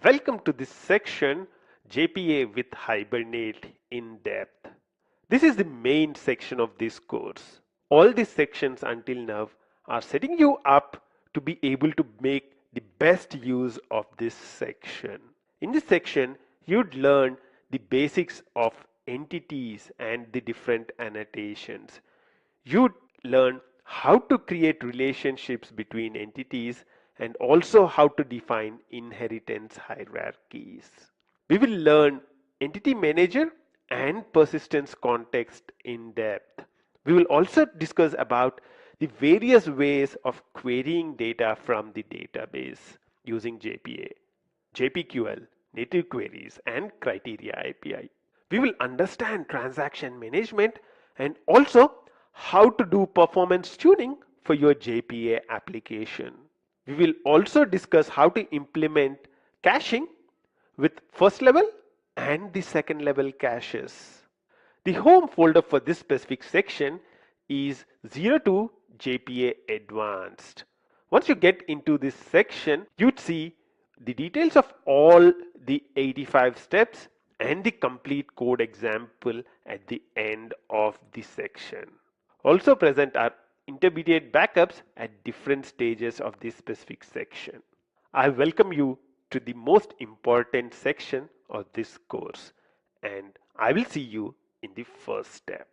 Welcome to this section, JPA with Hibernate in depth. This is the main section of this course. All these sections until now are setting you up to be able to make the best use of this section. In this section, you'd learn the basics of entities and the different annotations. You'd learn how to create relationships between entities and also how to define inheritance hierarchies. We will learn entity manager and persistence context in depth. We will also discuss about the various ways of querying data from the database using JPA, JPQL, native queries, and criteria API. We will understand transaction management and also how to do performance tuning for your JPA application. We will also discuss how to implement caching with first level and the second level caches. The home folder for this specific section is 02 JPA Advanced. Once you get into this section, you'd see the details of all the 85 steps and the complete code example at the end of the section. Also present are intermediate backups at different stages of this specific section. I welcome you to the most important section of this course, and I will see you in the first step.